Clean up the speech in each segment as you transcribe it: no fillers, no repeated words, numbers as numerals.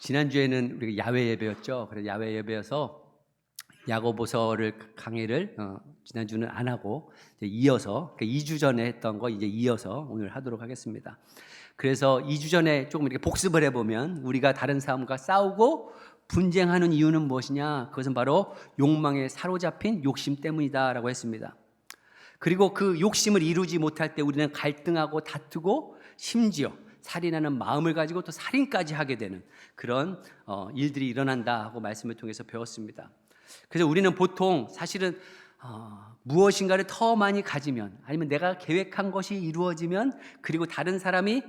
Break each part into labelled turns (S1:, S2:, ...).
S1: 지난주에는 우리가 야외 예배였죠. 그래서 야외 예배여서 야고보서를 강의를 지난주는 안 하고 이제 이어서 2주 전에 했던 거 이제 이어서 오늘 하도록 하겠습니다. 그래서 2주 전에 조금 이렇게 복습을 해보면 우리가 다른 사람과 싸우고 분쟁하는 이유는 무엇이냐? 그것은 바로 욕망에 사로잡힌 욕심 때문이다라고 했습니다. 그리고 그 욕심을 이루지 못할 때 우리는 갈등하고 다투고 심지어 살인하는 마음을 가지고 또 살인까지 하게 되는 그런 일들이 일어난다 하고 말씀을 통해서 배웠습니다. 그래서 우리는 보통 사실은 무엇인가를 더 많이 가지면 아니면 내가 계획한 것이 이루어지면 그리고 다른 사람이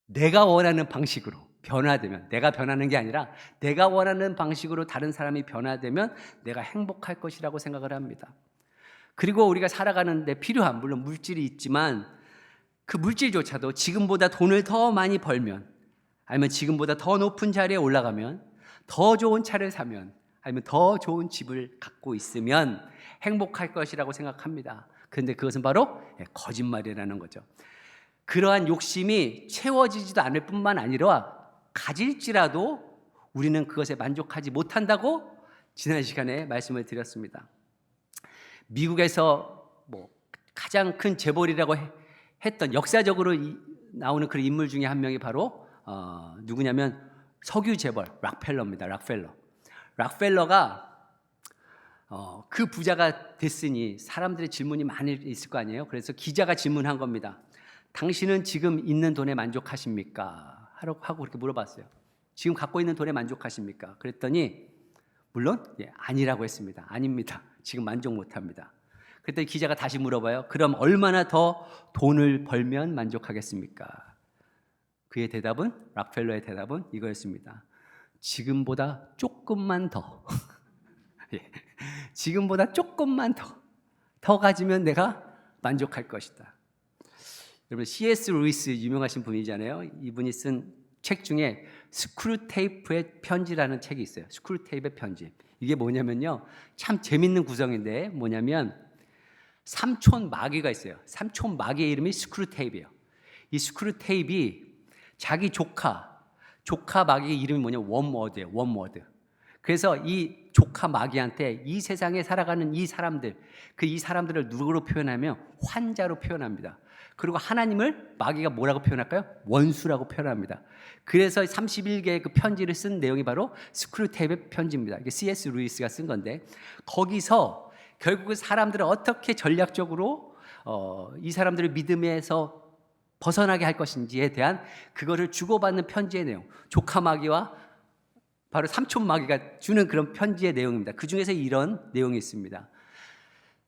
S1: 내가 원하는 방식으로 변화되면, 내가 변하는 게 아니라 내가 원하는 방식으로 다른 사람이 변화되면 내가 행복할 것이라고 생각을 합니다. 그리고 우리가 살아가는데 필요한, 물론 물질이 있지만 그 물질조차도 지금보다 돈을 더 많이 벌면, 아니면 지금보다 더 높은 자리에 올라가면, 더 좋은 차를 사면, 아니면 더 좋은 집을 갖고 있으면 행복할 것이라고 생각합니다. 그런데 그것은 바로 거짓말이라는 거죠. 그러한 욕심이 채워지지도 않을 뿐만 아니라 가질지라도 우리는 그것에 만족하지 못한다고 지난 시간에 말씀을 드렸습니다. 미국에서 가장 큰 재벌이라고 했던 역사적으로 나오는 그런 인물 중에 한 명이 바로 누구냐면 석유 재벌 락펠러입니다. 락펠러가 그 부자가 됐으니 사람들의 질문이 많이 있을 거 아니에요. 그래서 기자가 질문한 겁니다. 당신은 지금 있는 돈에 만족하십니까? 하고 그렇게 물어봤어요. 지금 갖고 있는 돈에 만족하십니까? 그랬더니 물론 아니라고 했습니다. 아닙니다. 지금 만족 못합니다. 그랬더니 기자가 다시 물어봐요. 그럼 얼마나 더 돈을 벌면 만족하겠습니까? 락펠러의 대답은 이거였습니다. 지금보다 조금만 더 지금보다 조금만 더 가지면 내가 만족할 것이다. 여러분 C.S. 루이스 유명하신 분이잖아요. 이분이 쓴 책 중에 스크루테이프의 편지라는 책이 있어요. 스크루테이프의 편지. 이게 뭐냐면요, 참 재밌는 구성인데 뭐냐면 삼촌 마귀가 있어요. 삼촌 마귀의 이름이 스크루테이프예요. 이 스크루테이프이 자기 조카 마귀의 이름이 뭐냐, 웜워드예요. 웜워드. 그래서 이 조카 마귀한테 이 세상에 살아가는 이 사람들을 누구로 표현하면 환자로 표현합니다. 그리고 하나님을 마귀가 뭐라고 표현할까요? 원수라고 표현합니다. 그래서 31개의 그 편지를 쓴 내용이 바로 스크루테이프의 편지입니다. 이게 C.S. 루이스가 쓴 건데 거기서 결국은 사람들을 어떻게 전략적으로 이 사람들을 믿음에서 벗어나게 할 것인지에 대한 그거를 주고받는 편지의 내용, 조카 마귀와 바로 삼촌 마귀가 주는 그런 편지의 내용입니다. 그 중에서 이런 내용이 있습니다.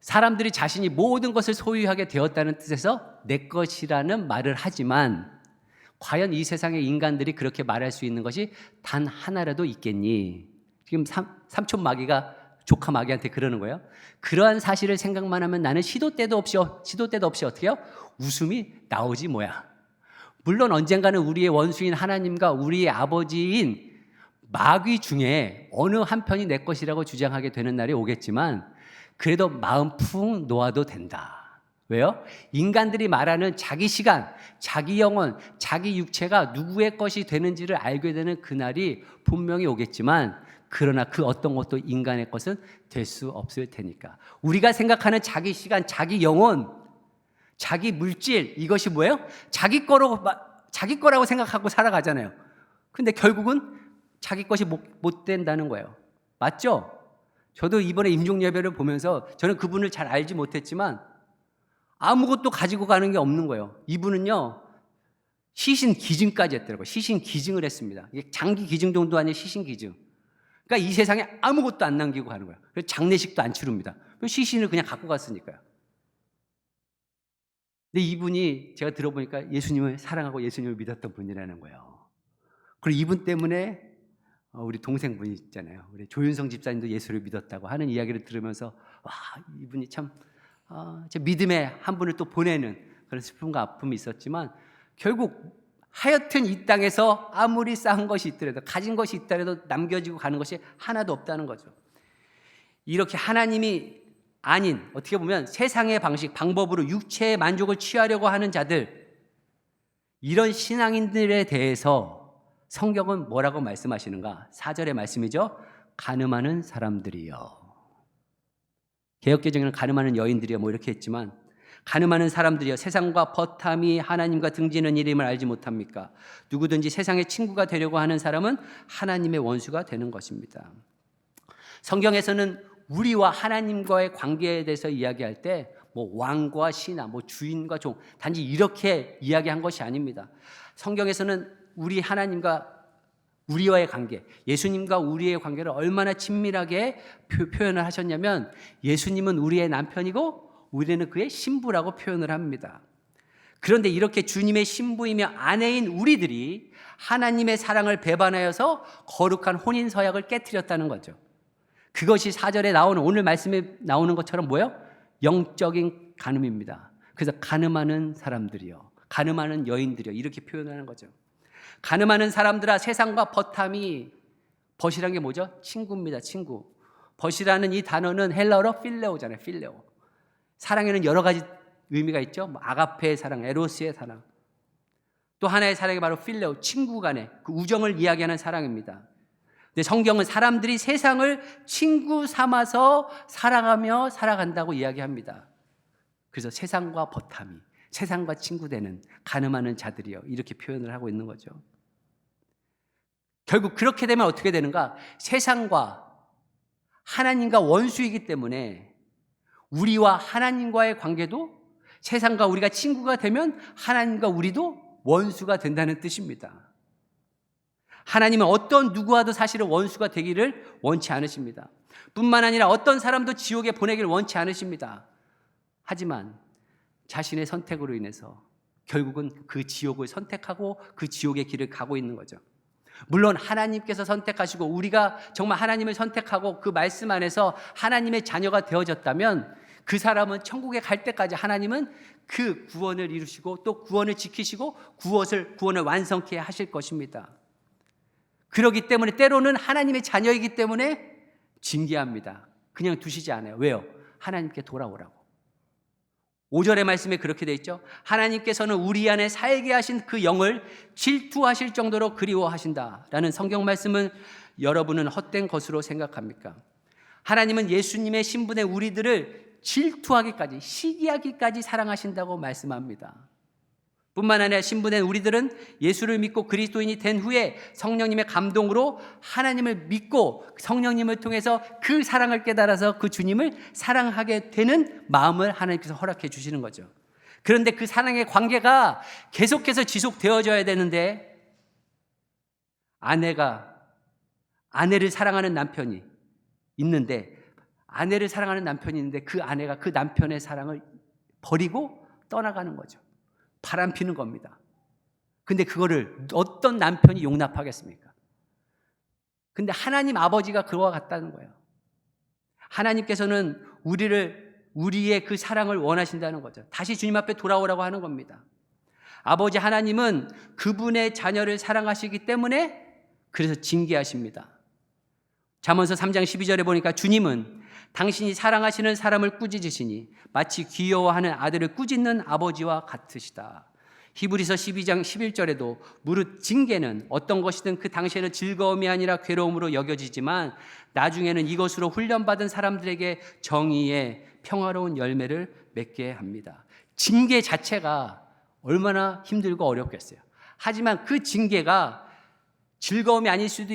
S1: 사람들이 자신이 모든 것을 소유하게 되었다는 뜻에서 내 것이라는 말을 하지만 과연 이 세상의 인간들이 그렇게 말할 수 있는 것이 단 하나라도 있겠니? 지금 삼촌 마귀가 조카 마귀한테 그러는 거예요. 그러한 사실을 생각만 하면 나는 시도 때도 없이 어떻게요? 웃음이 나오지 뭐야. 물론 언젠가는 우리의 원수인 하나님과 우리의 아버지인 마귀 중에 어느 한편이 내 것이라고 주장하게 되는 날이 오겠지만 그래도 마음 푹 놓아도 된다. 왜요? 인간들이 말하는 자기 시간, 자기 영혼, 자기 육체가 누구의 것이 되는지를 알게 되는 그날이 분명히 오겠지만 그러나 그 어떤 것도 인간의 것은 될 수 없을 테니까. 우리가 생각하는 자기 시간, 자기 영혼, 자기 물질, 이것이 뭐예요? 자기 거라고 생각하고 살아가잖아요. 근데 결국은 자기 것이 못 된다는 거예요. 맞죠? 저도 이번에 임종 예배를 보면서 저는 그분을 잘 알지 못했지만 아무것도 가지고 가는 게 없는 거예요. 이분은요, 시신 기증까지 했더라고요. 시신 기증을 했습니다. 이게 장기 기증 정도 아니에요, 시신 기증. 그러니까 이 세상에 아무것도 안 남기고 가는 거예요. 그래서 장례식도 안 치릅니다. 시신을 그냥 갖고 갔으니까요. 근데 이분이 제가 들어보니까 예수님을 사랑하고 예수님을 믿었던 분이라는 거예요. 그리고 이분 때문에 우리 동생분이 있잖아요. 우리 조윤성 집사님도 예수를 믿었다고 하는 이야기를 들으면서 와, 이분이 참 제 믿음의 한 분을 또 보내는 그런 슬픔과 아픔이 있었지만 결국 하여튼 이 땅에서 아무리 쌓은 것이 있더라도 가진 것이 있더라도 남겨지고 가는 것이 하나도 없다는 거죠. 이렇게 하나님이 아닌 어떻게 보면 세상의 방법으로 육체의 만족을 취하려고 하는 자들, 이런 신앙인들에 대해서 성경은 뭐라고 말씀하시는가? 4절의 말씀이죠. 간음하는 사람들이요. 개역개정에는 간음하는 여인들이요 뭐 이렇게 했지만, 간음하는 사람들이요 세상과 버탐이 하나님과 등지는 일임을 알지 못합니까? 누구든지 세상의 친구가 되려고 하는 사람은 하나님의 원수가 되는 것입니다. 성경에서는 우리와 하나님과의 관계에 대해서 이야기할 때 뭐 왕과 신하, 뭐 주인과 종, 단지 이렇게 이야기한 것이 아닙니다. 성경에서는 우리 하나님과 우리와의 관계, 예수님과 우리의 관계를 얼마나 친밀하게 표현을 하셨냐면, 예수님은 우리의 남편이고 우리는 그의 신부라고 표현을 합니다. 그런데 이렇게 주님의 신부이며 아내인 우리들이 하나님의 사랑을 배반하여서 거룩한 혼인 서약을 깨트렸다는 거죠. 그것이 4절에 나오는, 오늘 말씀에 나오는 것처럼 뭐예요? 영적인 간음입니다. 그래서 간음하는 사람들이요, 간음하는 여인들이요, 이렇게 표현하는 거죠. 간음하는 사람들아 세상과 버탐이, 벗이란 게 뭐죠? 친구입니다. 친구. 벗이라는 이 단어는 헬라어로 필레오잖아요. 필레오. 사랑에는 여러 가지 의미가 있죠. 뭐 아가페의 사랑, 에로스의 사랑. 또 하나의 사랑이 바로 필레오, 친구 간의 그 우정을 이야기하는 사랑입니다. 근데 성경은 사람들이 세상을 친구 삼아서 살아가며 살아간다고 이야기합니다. 그래서 세상과 버탐이, 세상과 친구되는 간음하는 자들이요, 이렇게 표현을 하고 있는 거죠. 결국 그렇게 되면 어떻게 되는가? 세상과 하나님과 원수이기 때문에 우리와 하나님과의 관계도, 세상과 우리가 친구가 되면 하나님과 우리도 원수가 된다는 뜻입니다. 하나님은 어떤 누구와도 사실은 원수가 되기를 원치 않으십니다. 뿐만 아니라 어떤 사람도 지옥에 보내기를 원치 않으십니다. 하지만 자신의 선택으로 인해서 결국은 그 지옥을 선택하고 그 지옥의 길을 가고 있는 거죠. 물론 하나님께서 선택하시고 우리가 정말 하나님을 선택하고 그 말씀 안에서 하나님의 자녀가 되어졌다면 그 사람은 천국에 갈 때까지 하나님은 그 구원을 이루시고 또 구원을 지키시고 구원을 완성케 하실 것입니다. 그렇기 때문에 때로는 하나님의 자녀이기 때문에 징계합니다. 그냥 두시지 않아요. 왜요? 하나님께 돌아오라고. 5절의 말씀에 그렇게 돼 있죠. 하나님께서는 우리 안에 살게 하신 그 영을 질투하실 정도로 그리워하신다라는 성경 말씀은 여러분은 헛된 것으로 생각합니까? 하나님은 예수님의 신분의 우리들을 질투하기까지, 시기하기까지 사랑하신다고 말씀합니다. 뿐만 아니라 신분된 우리들은 예수를 믿고 그리스도인이 된 후에 성령님의 감동으로 하나님을 믿고 성령님을 통해서 그 사랑을 깨달아서 그 주님을 사랑하게 되는 마음을 하나님께서 허락해 주시는 거죠. 그런데 그 사랑의 관계가 계속해서 지속되어져야 되는데, 아내를 사랑하는 남편이 있는데, 그 아내가 그 남편의 사랑을 버리고 떠나가는 거죠. 바람피는 겁니다. 근데 그거를 어떤 남편이 용납하겠습니까? 근데 하나님 아버지가 그와 같다는 거예요. 하나님께서는 우리의 그 사랑을 원하신다는 거죠. 다시 주님 앞에 돌아오라고 하는 겁니다. 아버지 하나님은 그분의 자녀를 사랑하시기 때문에 그래서 징계하십니다. 잠언서 3장 12절에 보니까 주님은 당신이 사랑하시는 사람을 꾸짖으시니 마치 귀여워하는 아들을 꾸짖는 아버지와 같으시다. 히브리서 12장 11절에도 무릇 징계는 어떤 것이든 그 당시에는 즐거움이 아니라 괴로움으로 여겨지지만 나중에는 이것으로 훈련받은 사람들에게 정의의 평화로운 열매를 맺게 합니다. 징계 자체가 얼마나 힘들고 어렵겠어요. 하지만 그 징계가 즐거움이 아닐 수도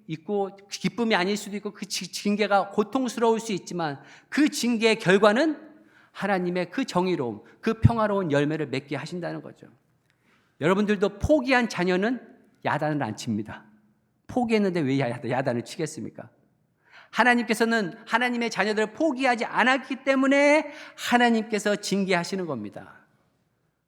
S1: 있고 기쁨이 아닐 수도 있고 그 징계가 고통스러울 수 있지만 그 징계의 결과는 하나님의 그 정의로움, 그 평화로운 열매를 맺게 하신다는 거죠. 여러분들도 포기한 자녀는 야단을 안 칩니다. 포기했는데 왜 야단을 치겠습니까? 하나님께서는 하나님의 자녀들을 포기하지 않았기 때문에 하나님께서 징계하시는 겁니다.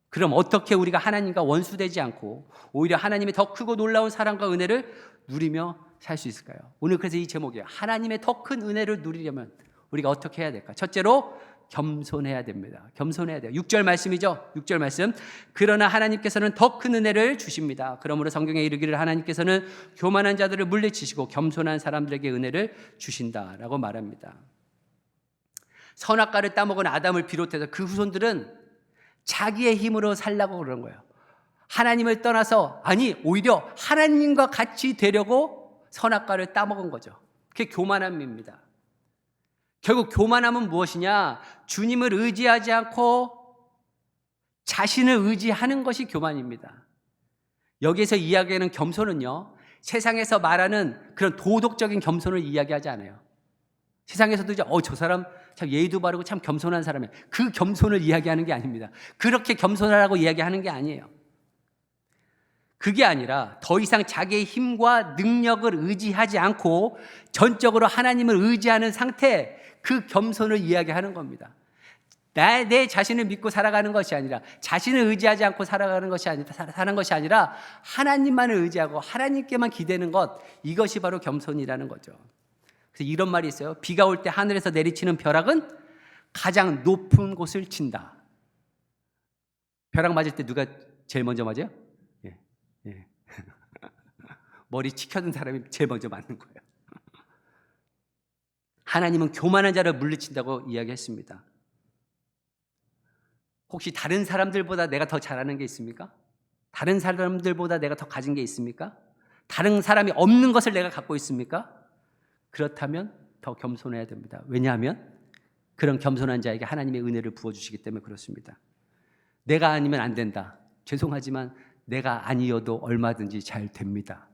S1: 그럼 어떻게 우리가 하나님과 원수되지 않고 오히려 하나님의 더 크고 놀라운 사랑과 은혜를 누리며 살 수 있을까요? 오늘 그래서 이 제목이에요. 하나님의 더 큰 은혜를 누리려면 우리가 어떻게 해야 될까? 첫째로 겸손해야 됩니다. 겸손해야 돼요. 6절 말씀이죠. 6절 말씀. 그러나 하나님께서는 더 큰 은혜를 주십니다. 그러므로 성경에 이르기를 하나님께서는 교만한 자들을 물리치시고 겸손한 사람들에게 은혜를 주신다라고 말합니다. 선악과를 따먹은 아담을 비롯해서 그 후손들은 자기의 힘으로 살라고 그러는 거예요. 하나님을 떠나서, 아니 오히려 하나님과 같이 되려고 선악과를 따먹은 거죠. 그게 교만함입니다. 결국 교만함은 무엇이냐? 주님을 의지하지 않고 자신을 의지하는 것이 교만입니다. 여기에서 이야기하는 겸손은요, 세상에서 말하는 그런 도덕적인 겸손을 이야기하지 않아요. 세상에서도 이제 저 사람 참 예의도 바르고 참 겸손한 사람이에요. 그 겸손을 이야기하는 게 아닙니다. 그렇게 겸손하라고 이야기하는 게 아니에요. 그게 아니라 더 이상 자기의 힘과 능력을 의지하지 않고 전적으로 하나님을 의지하는 상태, 그 겸손을 이야기하는 겁니다. 내 자신을 믿고 살아가는 것이 아니라, 자신을 의지하지 않고 살아가는 것이 아니라, 사는 것이 아니라 하나님만을 의지하고 하나님께만 기대는 것, 이것이 바로 겸손이라는 거죠. 그래서 이런 말이 있어요. 비가 올 때 하늘에서 내리치는 벼락은 가장 높은 곳을 친다. 벼락 맞을 때 누가 제일 먼저 맞아요? 예. 머리 치켜든 사람이 제일 먼저 맞는 거예요. 하나님은 교만한 자를 물리친다고 이야기했습니다. 혹시 다른 사람들보다 내가 더 잘하는 게 있습니까? 다른 사람들보다 내가 더 가진 게 있습니까? 다른 사람이 없는 것을 내가 갖고 있습니까? 그렇다면 더 겸손해야 됩니다. 왜냐하면 그런 겸손한 자에게 하나님의 은혜를 부어주시기 때문에 그렇습니다. 내가 아니면 안 된다. 죄송하지만 내가 아니어도 얼마든지 잘 됩니다.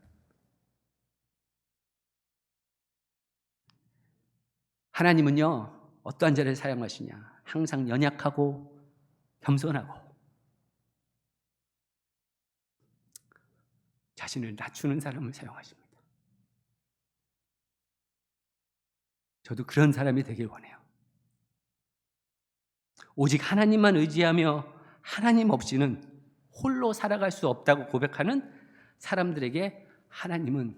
S1: 하나님은요, 어떠한 자를 사용하시냐? 항상 연약하고 겸손하고 자신을 낮추는 사람을 사용하십니다. 저도 그런 사람이 되길 원해요. 오직 하나님만 의지하며 하나님 없이는 홀로 살아갈 수 없다고 고백하는 사람들에게 하나님은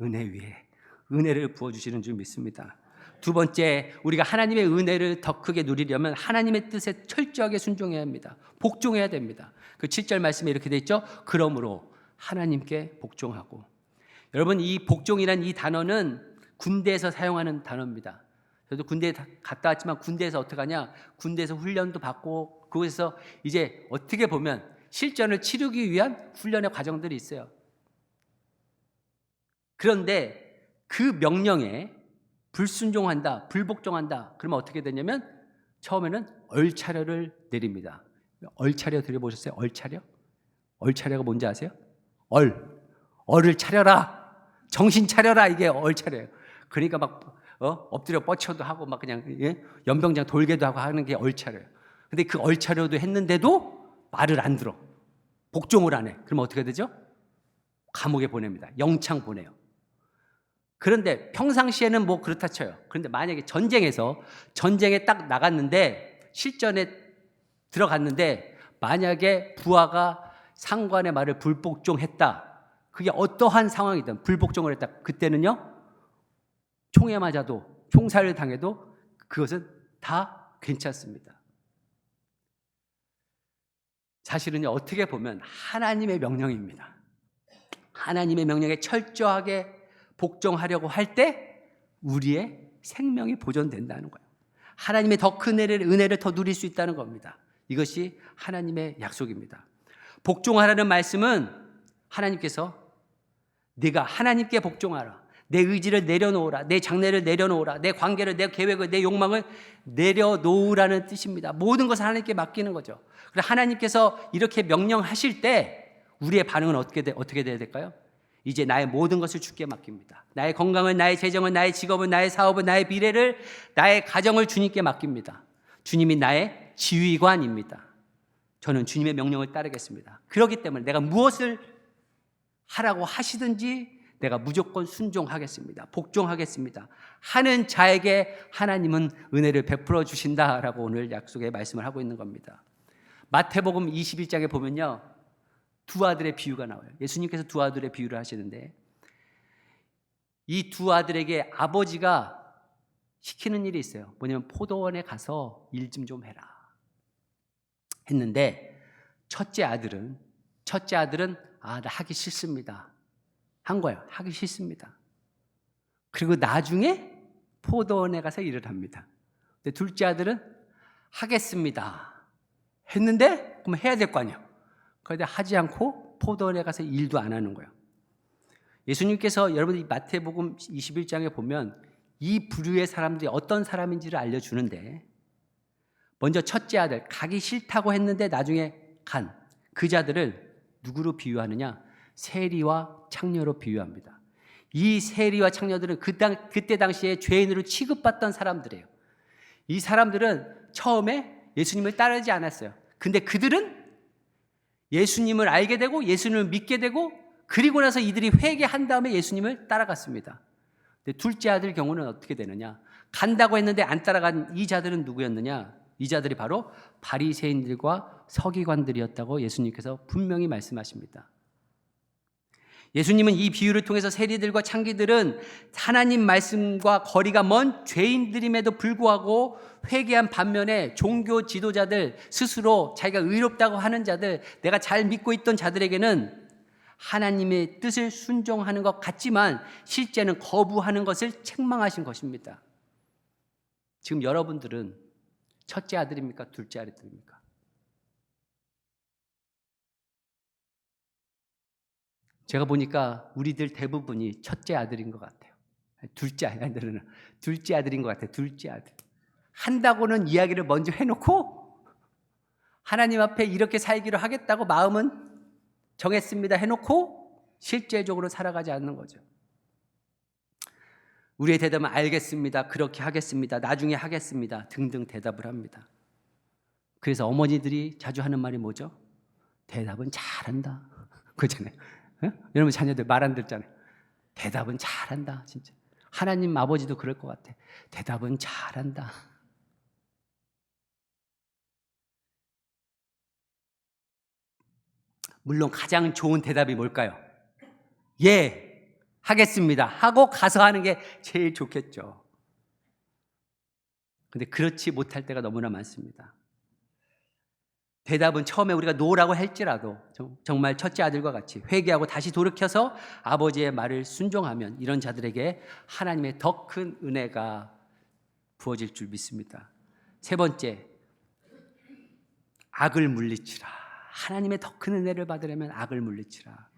S1: 은혜 위에 은혜를 부어주시는 줄 믿습니다. 두 번째, 우리가 하나님의 은혜를 더 크게 누리려면 하나님의 뜻에 철저하게 순종해야 합니다. 복종해야 됩니다. 그 7절 말씀에 이렇게 돼 있죠. 그러므로 하나님께 복종하고. 여러분, 이 복종이란 이 단어는 군대에서 사용하는 단어입니다. 저도 군대에 갔다 왔지만 군대에서 어떻게 하냐? 군대에서 훈련도 받고 그곳에서 이제 어떻게 보면 실전을 치르기 위한 훈련의 과정들이 있어요. 그런데 그 명령에 불순종한다, 불복종한다. 그러면 어떻게 되냐면 처음에는 얼차려를 내립니다. 얼차려 들어보셨어요? 얼차려? 얼차려가 뭔지 아세요? 얼을 차려라, 정신 차려라, 이게 얼차려예요. 그러니까 막 엎드려 뻗쳐도 하고 막 그냥 연병장 돌게도 하고 하는 게 얼차려예요. 근데 그 얼차려도 했는데도 말을 안 들어, 복종을 안 해. 그러면 어떻게 되죠? 감옥에 보냅니다. 영창 보내요. 그런데 평상시에는 뭐 그렇다 쳐요. 그런데 만약에 전쟁에 딱 나갔는데 실전에 들어갔는데 만약에 부하가 상관의 말을 불복종했다. 그게 어떠한 상황이든 불복종을 했다. 그때는요, 총에 맞아도 총살을 당해도 그것은 다 괜찮습니다. 사실은요, 어떻게 보면 하나님의 명령입니다. 하나님의 명령에 철저하게 복종하려고 할 때 우리의 생명이 보존된다는 거예요. 하나님의 더 큰 은혜를 더 누릴 수 있다는 겁니다. 이것이 하나님의 약속입니다. 복종하라는 말씀은 하나님께서 네가 하나님께 복종하라, 내 의지를 내려놓으라, 내 장래를 내려놓으라, 내 관계를, 내 계획을, 내 욕망을 내려놓으라는 뜻입니다. 모든 것을 하나님께 맡기는 거죠. 그래서 하나님께서 이렇게 명령하실 때 우리의 반응은 어떻게 돼야 될까요? 이제 나의 모든 것을 주께 맡깁니다. 나의 건강을, 나의 재정을, 나의 직업을, 나의 사업을, 나의 미래를, 나의 가정을 주님께 맡깁니다. 주님이 나의 지휘관입니다. 저는 주님의 명령을 따르겠습니다. 그렇기 때문에 내가 무엇을 하라고 하시든지 내가 무조건 순종하겠습니다. 복종하겠습니다. 하는 자에게 하나님은 은혜를 베풀어 주신다라고 오늘 약속의 말씀을 하고 있는 겁니다. 마태복음 21장에 보면요, 두 아들의 비유가 나와요. 예수님께서 두 아들의 비유를 하시는데 이 두 아들에게 아버지가 시키는 일이 있어요. 뭐냐면 포도원에 가서 일 좀 해라 했는데 첫째 아들은 나 하기 싫습니다 한 거예요. 하기 싫습니다. 그리고 나중에 포도원에 가서 일을 합니다. 근데 둘째 아들은 하겠습니다 했는데 그럼 해야 될 거 아니에요. 그런데 하지 않고 포도원에 가서 일도 안 하는 거예요. 예수님께서 여러분이 마태복음 21장에 보면 이 부류의 사람들이 어떤 사람인지를 알려주는데, 먼저 첫째 아들, 가기 싫다고 했는데 나중에 간 그 자들을 누구로 비유하느냐? 세리와 창녀로 비유합니다. 이 세리와 창녀들은 그때 당시에 죄인으로 취급받던 사람들이에요. 이 사람들은 처음에 예수님을 따르지 않았어요. 근데 그들은 예수님을 알게 되고 예수님을 믿게 되고, 그리고 나서 이들이 회개한 다음에 예수님을 따라갔습니다. 근데 둘째 아들 경우는 어떻게 되느냐? 간다고 했는데 안 따라간 이 자들은 누구였느냐? 이 자들이 바로 바리새인들과 서기관들이었다고 예수님께서 분명히 말씀하십니다. 예수님은 이 비유를 통해서 세리들과 창기들은 하나님 말씀과 거리가 먼 죄인들임에도 불구하고 회개한 반면에 종교 지도자들, 스스로 자기가 의롭다고 하는 자들, 내가 잘 믿고 있던 자들에게는 하나님의 뜻을 순종하는 것 같지만 실제는 거부하는 것을 책망하신 것입니다. 지금 여러분들은 첫째 아들입니까? 둘째 아들입니까? 제가 보니까 우리들 대부분이 첫째 아들인 것 같아요. 둘째 아들인 것 같아요. 둘째 아들. 한다고는 이야기를 먼저 해놓고 하나님 앞에 이렇게 살기로 하겠다고 마음은 정했습니다 해놓고 실제적으로 살아가지 않는 거죠. 우리의 대답은 알겠습니다, 그렇게 하겠습니다, 나중에 하겠습니다 등등 대답을 합니다. 그래서 어머니들이 자주 하는 말이 뭐죠? 대답은 잘한다. 그렇잖아요. 여러분 자녀들 말 안 듣잖아요. 대답은 잘한다. 진짜 하나님 아버지도 그럴 것 같아. 대답은 잘한다. 물론 가장 좋은 대답이 뭘까요? 예, 하겠습니다 하고 가서 하는 게 제일 좋겠죠. 근데 그렇지 못할 때가 너무나 많습니다. 대답은 처음에 우리가 노라고 할지라도 정말 첫째 아들과 같이 회개하고 다시 돌이켜서 아버지의 말을 순종하면 이런 자들에게 하나님의 더 큰 은혜가 부어질 줄 믿습니다. 세 번째, 악을 물리치라. 하나님의 더 큰 은혜를 받으려면 악을 물리치라.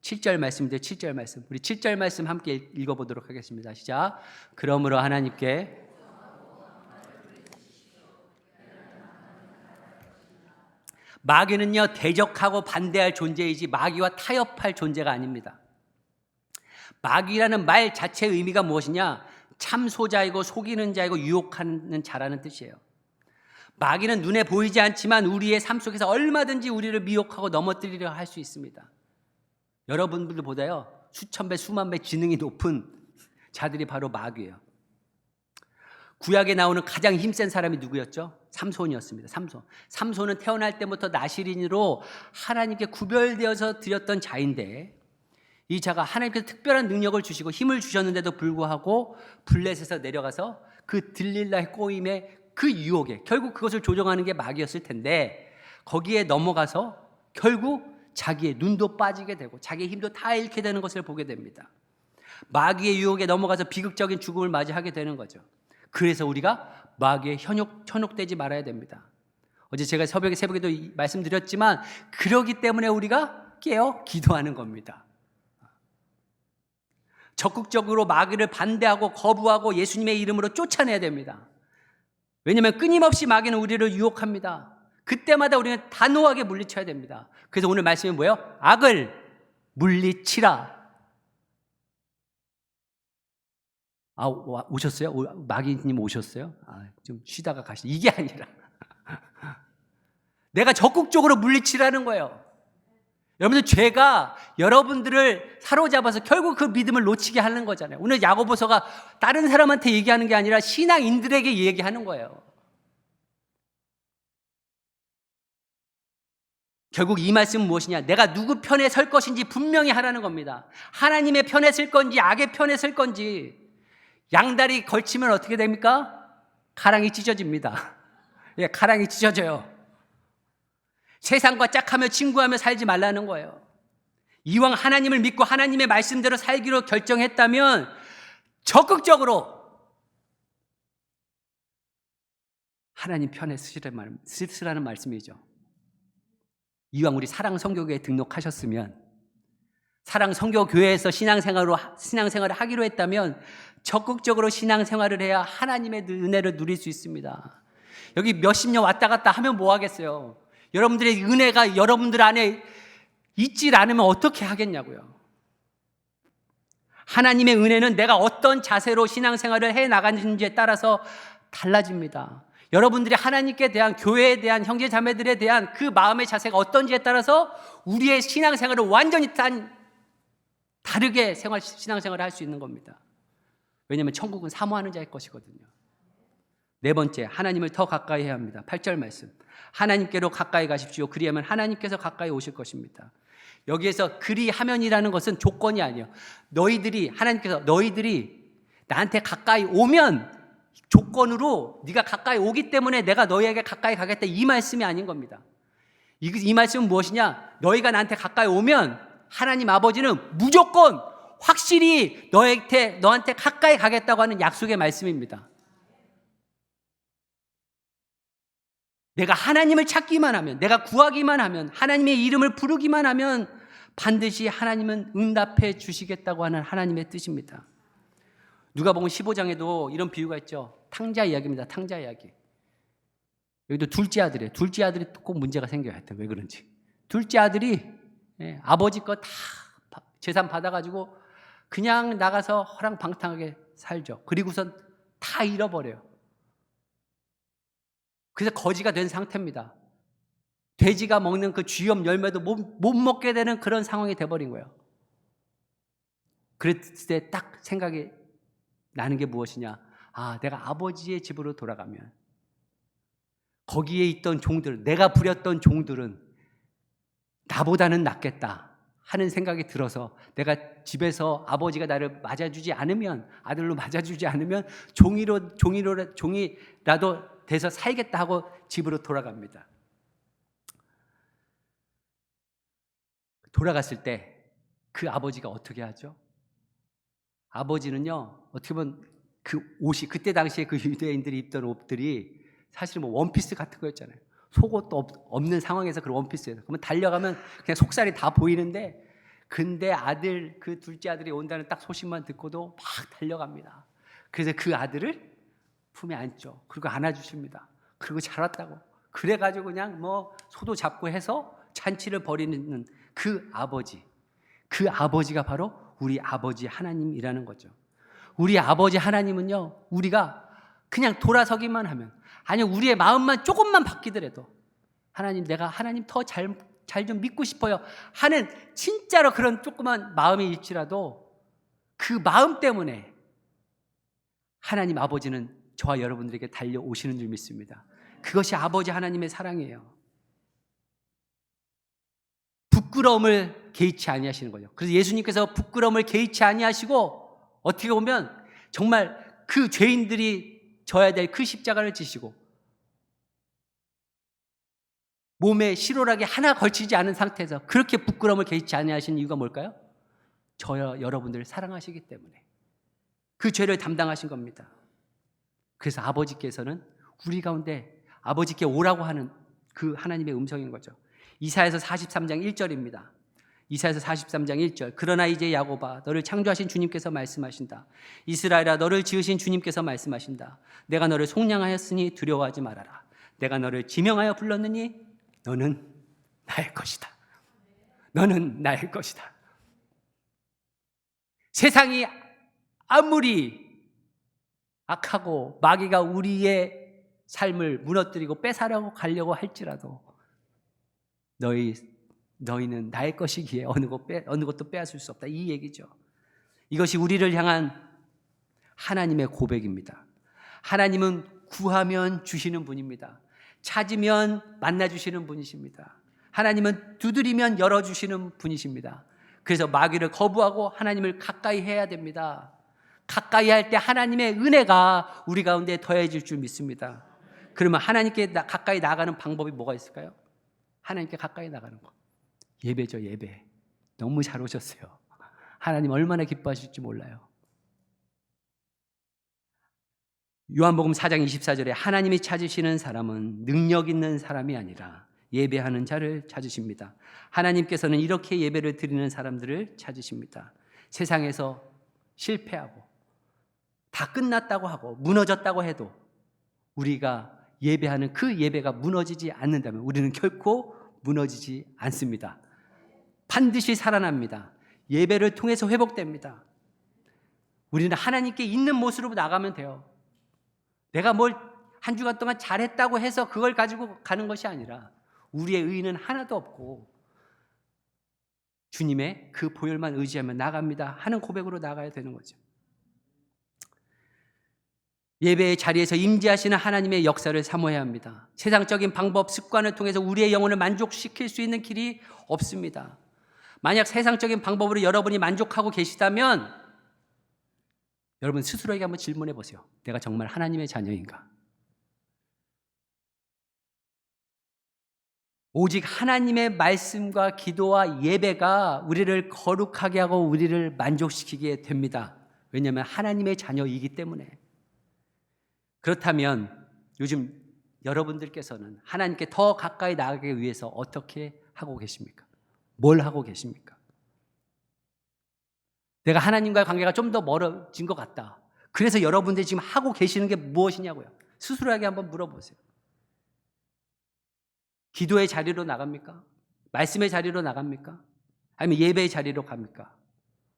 S1: 7절 말씀인데 7절 말씀, 우리 7절 말씀 함께 읽어보도록 하겠습니다. 시작. 그러므로 하나님께 마귀는요, 대적하고 반대할 존재이지 마귀와 타협할 존재가 아닙니다. 마귀라는 말 자체의 의미가 무엇이냐? 참소자이고 속이는 자이고 유혹하는 자라는 뜻이에요. 마귀는 눈에 보이지 않지만 우리의 삶 속에서 얼마든지 우리를 미혹하고 넘어뜨리려 할 수 있습니다. 여러분들보다요 수천 배 수만 배 지능이 높은 자들이 바로 마귀예요. 구약에 나오는 가장 힘센 사람이 누구였죠? 삼손이었습니다. 삼손은 태어날 때부터 나실인으로 하나님께 구별되어서 드렸던 자인데, 이 자가 하나님께서 특별한 능력을 주시고 힘을 주셨는데도 불구하고 블레셋에서 내려가서 그 들릴라의 꼬임에 그 유혹에 결국 그것을 조종하는 게 마귀였을 텐데, 거기에 넘어가서 결국 자기의 눈도 빠지게 되고 자기의 힘도 다 잃게 되는 것을 보게 됩니다. 마귀의 유혹에 넘어가서 비극적인 죽음을 맞이하게 되는 거죠. 그래서 우리가 마귀에 현혹되지 말아야 됩니다. 어제 제가 새벽에도 말씀드렸지만 그러기 때문에 우리가 깨어 기도하는 겁니다. 적극적으로 마귀를 반대하고 거부하고 예수님의 이름으로 쫓아내야 됩니다. 왜냐하면 끊임없이 마귀는 우리를 유혹합니다. 그때마다 우리는 단호하게 물리쳐야 됩니다. 그래서 오늘 말씀이 뭐예요? 악을 물리치라. 오셨어요? 마귀님 오셨어요? 좀 쉬다가 가시. 이게 아니라 내가 적극적으로 물리치라는 거예요. 여러분들 죄가 여러분들을 사로잡아서 결국 그 믿음을 놓치게 하는 거잖아요. 오늘 야고보서가 다른 사람한테 얘기하는 게 아니라 신앙인들에게 얘기하는 거예요. 결국 이 말씀은 무엇이냐? 내가 누구 편에 설 것인지 분명히 하라는 겁니다. 하나님의 편에 설 건지 악의 편에 설 건지. 양다리 걸치면 어떻게 됩니까? 가랑이 찢어집니다. 예, 가랑이 찢어져요. 세상과 짝하며 친구하며 살지 말라는 거예요. 이왕 하나님을 믿고 하나님의 말씀대로 살기로 결정했다면 적극적으로 하나님 편에 쓰라는 말씀이죠. 이왕 우리 사랑선교교회에 등록하셨으면, 사랑선교교회에서 신앙생활을 하기로 했다면 적극적으로 신앙생활을 해야 하나님의 은혜를 누릴 수 있습니다. 여기 몇십 년 왔다 갔다 하면 뭐 하겠어요? 여러분들의 은혜가 여러분들 안에 있질 않으면 어떻게 하겠냐고요. 하나님의 은혜는 내가 어떤 자세로 신앙생활을 해 나가는지에 따라서 달라집니다. 여러분들이 하나님께 대한, 교회에 대한, 형제 자매들에 대한 그 마음의 자세가 어떤지에 따라서 우리의 신앙생활을 완전히 다르게 신앙생활을 할 수 있는 겁니다. 왜냐하면 천국은 사모하는 자의 것이거든요. 네 번째, 하나님을 더 가까이 해야 합니다. 8절 말씀, 하나님께로 가까이 가십시오. 그리하면 하나님께서 가까이 오실 것입니다. 여기에서 그리하면이라는 것은 조건이 아니에요. 하나님께서 너희들이 나한테 가까이 오면, 조건으로 네가 가까이 오기 때문에 내가 너희에게 가까이 가겠다, 이 말씀이 아닌 겁니다. 이 말씀은 무엇이냐? 너희가 나한테 가까이 오면 하나님 아버지는 무조건 확실히 너한테 가까이 가겠다고 하는 약속의 말씀입니다. 내가 하나님을 찾기만 하면, 내가 구하기만 하면, 하나님의 이름을 부르기만 하면 반드시 하나님은 응답해 주시겠다고 하는 하나님의 뜻입니다. 누가복음 15장에도 이런 비유가 있죠. 탕자 이야기입니다. 탕자 이야기. 여기도 둘째 아들이에요. 둘째 아들이 꼭 문제가 생겨야 했대. 왜 그런지. 둘째 아들이 아버지 거 다 재산 받아가지고 그냥 나가서 허랑방탕하게 살죠. 그리고선 다 잃어버려요. 그래서 거지가 된 상태입니다. 돼지가 먹는 그 쥐염 열매도 못 먹게 되는 그런 상황이 돼버린 거예요. 그랬을 때 딱 생각이 나는 게 무엇이냐? 내가 아버지의 집으로 돌아가면 거기에 있던 종들, 내가 부렸던 종들은 나보다는 낫겠다 하는 생각이 들어서, 내가 집에서 아버지가 나를 맞아주지 않으면, 아들로 맞아주지 않으면 종이라도 돼서 살겠다 하고 집으로 돌아갑니다. 돌아갔을 때 그 아버지가 어떻게 하죠? 아버지는요, 어떻게 보면 그 옷이, 그때 당시에 그 유대인들이 입던 옷들이 사실 뭐 원피스 같은 거였잖아요. 속옷도 없는 상황에서 그런 원피스예요. 그러면 달려가면 그냥 속살이 다 보이는데, 근데 그 둘째 아들이 온다는 딱 소식만 듣고도 막 달려갑니다. 그래서 그 아들을 품에 안죠. 그리고 안아주십니다. 그리고 잘 왔다고. 그래가지고 그냥 뭐 소도 잡고 해서 잔치를 벌이는 그 아버지가 바로 우리 아버지 하나님이라는 거죠. 우리 아버지 하나님은요, 우리가 그냥 돌아서기만 하면, 아니 우리의 마음만 조금만 바뀌더라도, 하나님, 내가 하나님 더 잘 좀 믿고 싶어요 하는 진짜로 그런 조그만 마음이 있지라도 그 마음 때문에 하나님 아버지는 저와 여러분들에게 달려오시는 줄 믿습니다. 그것이 아버지 하나님의 사랑이에요. 부끄러움을 개의치 아니하시는 거죠. 그래서 예수님께서 부끄러움을 개의치 아니하시고 어떻게 보면 정말 그 죄인들이 져야 될 그 십자가를 지시고 몸에 실오라기 하나 걸치지 않은 상태에서 그렇게 부끄러움을 개의치 아니하시는 이유가 뭘까요? 저와 여러분들을 사랑하시기 때문에 그 죄를 담당하신 겁니다. 그래서 아버지께서는 우리 가운데 아버지께 오라고 하는 그 하나님의 음성인 거죠. 이사야서 43장 1절입니다. 이사야서 43장 1절. 그러나 이제 야곱아, 너를 창조하신 주님께서 말씀하신다. 이스라엘아, 너를 지으신 주님께서 말씀하신다. 내가 너를 속량하였으니 두려워하지 말아라. 내가 너를 지명하여 불렀느니 너는 나의 것이다. 너는 나의 것이다. 세상이 아무리 악하고 마귀가 우리의 삶을 무너뜨리고 뺏어가려고 가려고 할지라도 너희는 나의 것이기에 어느 것도 빼앗을 수 없다, 이 얘기죠. 이것이 우리를 향한 하나님의 고백입니다. 하나님은 구하면 주시는 분입니다. 찾으면 만나주시는 분이십니다. 하나님은 두드리면 열어주시는 분이십니다. 그래서 마귀를 거부하고 하나님을 가까이 해야 됩니다. 가까이 할 때 하나님의 은혜가 우리 가운데 더해질 줄 믿습니다. 그러면 하나님께 가까이 나가는 방법이 뭐가 있을까요? 하나님께 가까이 나가는 거. 예배죠, 예배. 너무 잘 오셨어요. 하나님 얼마나 기뻐하실지 몰라요. 요한복음 4장 24절에 하나님이 찾으시는 사람은 능력 있는 사람이 아니라 예배하는 자를 찾으십니다. 하나님께서는 이렇게 예배를 드리는 사람들을 찾으십니다. 세상에서 실패하고 다 끝났다고 하고 무너졌다고 해도 우리가 예배하는 그 예배가 무너지지 않는다면 우리는 결코 무너지지 않습니다. 반드시 살아납니다. 예배를 통해서 회복됩니다. 우리는 하나님께 있는 모습으로 나가면 돼요. 내가 뭘 한 주간 동안 잘했다고 해서 그걸 가지고 가는 것이 아니라 우리의 의의는 하나도 없고 주님의 그 보혈만 의지하며 나갑니다 하는 고백으로 나가야 되는 거죠. 예배의 자리에서 임재하시는 하나님의 역사를 사모해야 합니다. 세상적인 방법, 습관을 통해서 우리의 영혼을 만족시킬 수 있는 길이 없습니다. 만약 세상적인 방법으로 여러분이 만족하고 계시다면 여러분 스스로에게 한번 질문해 보세요. 내가 정말 하나님의 자녀인가? 오직 하나님의 말씀과 기도와 예배가 우리를 거룩하게 하고 우리를 만족시키게 됩니다. 왜냐하면 하나님의 자녀이기 때문에. 그렇다면 요즘 여러분들께서는 하나님께 더 가까이 나가기 위해서 어떻게 하고 계십니까? 뭘 하고 계십니까? 내가 하나님과의 관계가 좀 더 멀어진 것 같다. 그래서 여러분들이 지금 하고 계시는 게 무엇이냐고요. 스스로에게 한번 물어보세요. 기도의 자리로 나갑니까? 말씀의 자리로 나갑니까? 아니면 예배의 자리로 갑니까?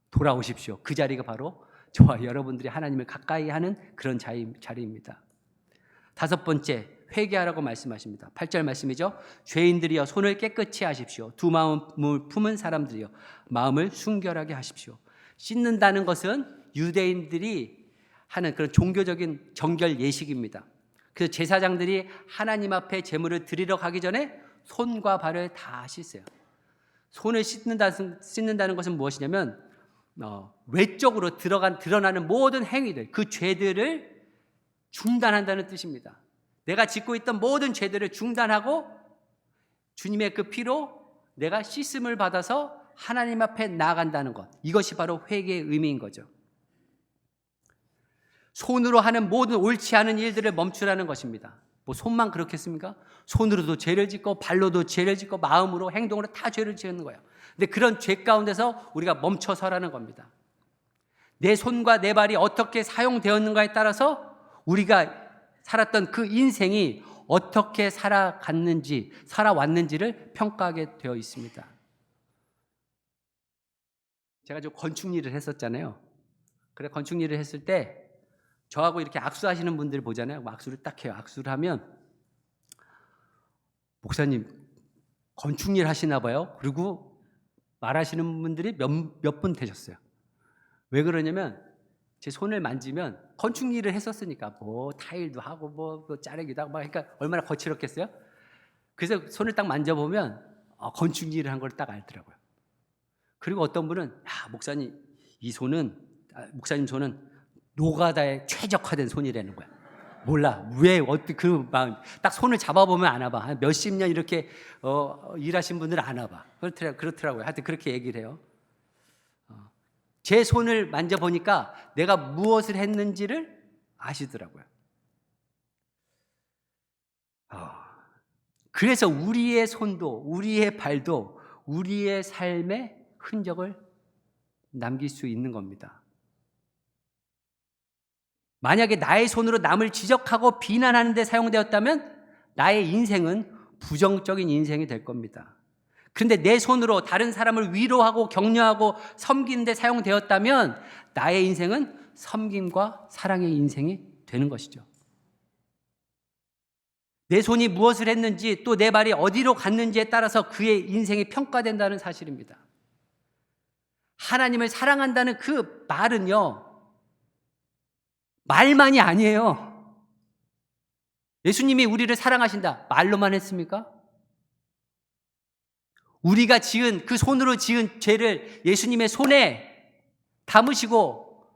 S1: 돌아오십시오. 그 자리가 바로 저와 여러분들이 하나님을 가까이 하는 그런 자리입니다. 다섯 번째, 회개하라고 말씀하십니다. 8절 말씀이죠. 죄인들이여 손을 깨끗이 하십시오. 두 마음을 품은 사람들이여 마음을 순결하게 하십시오. 씻는다는 것은 유대인들이 하는 그런 종교적인 정결 예식입니다. 그래서 제사장들이 하나님 앞에 제물을 드리러 가기 전에 손과 발을 다 씻어요. 손을 씻는다는 것은 무엇이냐면 외적으로 드러나는 모든 행위들, 그 죄들을 중단한다는 뜻입니다. 내가 짓고 있던 모든 죄들을 중단하고 주님의 그 피로 내가 씻음을 받아서 하나님 앞에 나아간다는 것, 이것이 바로 회개의 의미인 거죠. 손으로 하는 모든 옳지 않은 일들을 멈추라는 것입니다. 뭐 손만 그렇겠습니까? 손으로도 죄를 짓고 발로도 죄를 짓고 마음으로 행동으로 다 죄를 짓는 거예요. 근데 그런 죄 가운데서 우리가 멈춰서라는 겁니다. 내 손과 내 발이 어떻게 사용되었는가에 따라서 우리가 살았던 그 인생이 어떻게 살아왔는지를 평가하게 되어 있습니다. 제가 좀 건축 일을 했었잖아요. 그래 건축 일을 했을 때 저하고 이렇게 악수하시는 분들 보잖아요. 악수를 딱 해요. 악수를 하면 목사님 건축 일 하시나 봐요. 그리고 말하시는 분들이 몇 분 되셨어요. 왜 그러냐면 제 손을 만지면 건축 일을 했었으니까 뭐 타일도 하고 뭐 자르기도 하고 그러니까 얼마나 거칠었겠어요. 그래서 손을 딱 만져보면 건축 일을 한 걸 딱 알더라고요. 그리고 어떤 분은 야 목사님 목사님 손은 노가다에 최적화된 손이라는 거야. 몰라 왜 어떻게 그 마음 딱 손을 잡아보면 아나 봐. 한 몇십 년 이렇게 일하신 분들은 아나 봐. 그렇더라고요. 하여튼 그렇게 얘기를 해요. 제 손을 만져보니까 내가 무엇을 했는지를 아시더라고요. 그래서 우리의 손도 우리의 발도 우리의 삶의 흔적을 남길 수 있는 겁니다. 만약에 나의 손으로 남을 지적하고 비난하는 데 사용되었다면 나의 인생은 부정적인 인생이 될 겁니다. 그런데 내 손으로 다른 사람을 위로하고 격려하고 섬기는 데 사용되었다면 나의 인생은 섬김과 사랑의 인생이 되는 것이죠. 내 손이 무엇을 했는지 또 내 발이 어디로 갔는지에 따라서 그의 인생이 평가된다는 사실입니다. 하나님을 사랑한다는 그 말은요, 말만이 아니에요. 예수님이 우리를 사랑하신다. 말로만 했습니까? 우리가 지은 그 손으로 지은 죄를 예수님의 손에 담으시고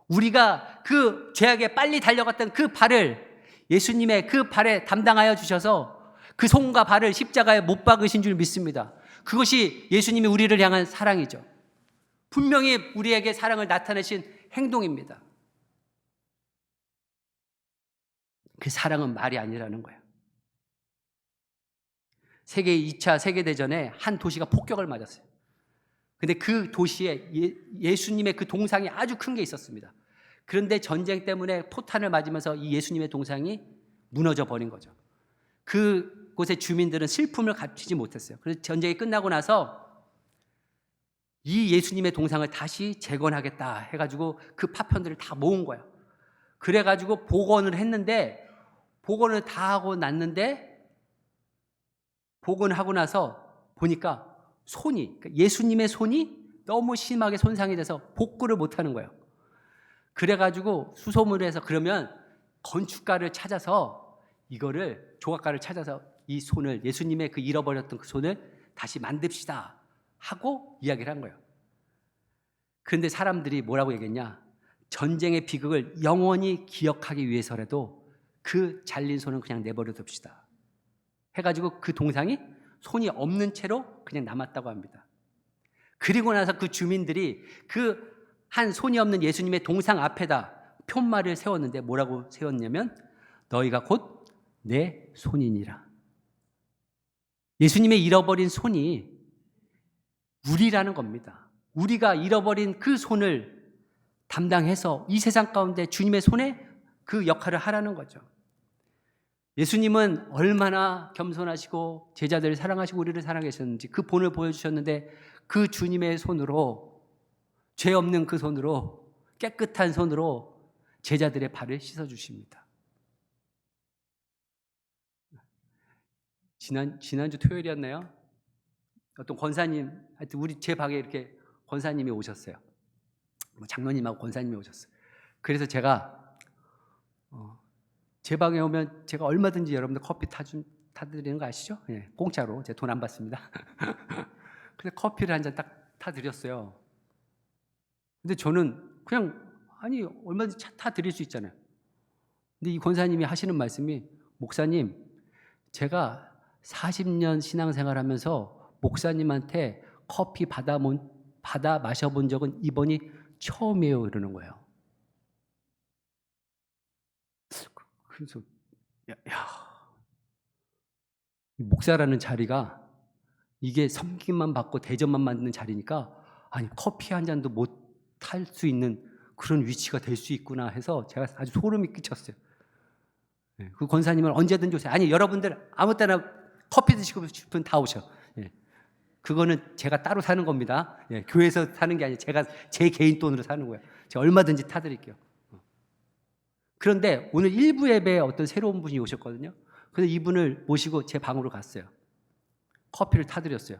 S1: 우리가 그 죄악에 빨리 달려갔던 그 발을 예수님의 그 발에 담당하여 주셔서 그 손과 발을 십자가에 못 박으신 줄 믿습니다. 그것이 예수님이 우리를 향한 사랑이죠. 분명히 우리에게 사랑을 나타내신 행동입니다. 그 사랑은 말이 아니라는 거예요. 세계 2차 세계대전에 한 도시가 폭격을 맞았어요. 근데 그 도시에 예수님의 그 동상이 아주 큰 게 있었습니다. 그런데 전쟁 때문에 포탄을 맞으면서 이 예수님의 동상이 무너져 버린 거죠. 그곳의 주민들은 슬픔을 감추지 못했어요. 그래서 전쟁이 끝나고 나서 이 예수님의 동상을 다시 재건하겠다 해가지고 그 파편들을 다 모은 거예요. 그래가지고 복원을 했는데, 복원을 다 하고 났는데, 복원하고 나서 보니까 손이, 그러니까 예수님의 손이 너무 심하게 손상이 돼서 복구를 못하는 거예요. 그래가지고 수소문을 해서 그러면 건축가를 찾아서 이거를, 조각가를 찾아서 이 손을, 예수님의 그 잃어버렸던 그 손을 다시 만듭시다 하고 이야기를 한 거예요. 그런데 사람들이 뭐라고 얘기했냐? 전쟁의 비극을 영원히 기억하기 위해서라도 그 잘린 손은 그냥 내버려 둡시다 해가지고 그 동상이 손이 없는 채로 그냥 남았다고 합니다. 그리고 나서 그 주민들이 그 한 손이 없는 예수님의 동상 앞에다 푯말을 세웠는데 뭐라고 세웠냐면 너희가 곧 내 손이니라. 예수님의 잃어버린 손이 우리라는 겁니다. 우리가 잃어버린 그 손을 담당해서 이 세상 가운데 주님의 손에 그 역할을 하라는 거죠. 예수님은 얼마나 겸손하시고 제자들을 사랑하시고 우리를 사랑하셨는지 그 본을 보여주셨는데 그 주님의 손으로, 죄 없는 그 손으로, 깨끗한 손으로 제자들의 발을 씻어주십니다. 지난주 토요일이었나요? 어떤 권사님, 하여튼 제 방에 이렇게 권사님이 오셨어요. 장로님하고 권사님이 오셨어요. 그래서 제가 제 방에 오면 제가 얼마든지 여러분들 커피 타드리는 거 아시죠? 예, 공짜로. 제 돈 안 받습니다. 근데 커피를 한 잔 딱 타드렸어요. 근데 저는 그냥 얼마든지 타드릴 수 있잖아요. 근데 이 권사님이 하시는 말씀이 목사님, 제가 40년 신앙생활하면서 목사님한테 커피 받아 마셔본 적은 이번이 처음이에요 이러는 거예요. 그래서 목사라는 자리가 이게 섬김만 받고 대접만 받는 자리니까 커피 한 잔도 못 탈 수 있는 그런 위치가 될 수 있구나 해서 제가 아주 소름이 끼쳤어요. 그 권사님은 언제든지 오세요. 여러분들 아무 때나 커피 드시고 싶으면 다 오셔. 그거는 제가 따로 사는 겁니다. 교회에서 사는 게 아니라 제가 제 개인 돈으로 사는 거예요. 제가 얼마든지 타드릴게요. 그런데 오늘 일부 예배에 어떤 새로운 분이 오셨거든요. 그래서 이분을 모시고 제 방으로 갔어요. 커피를 타드렸어요.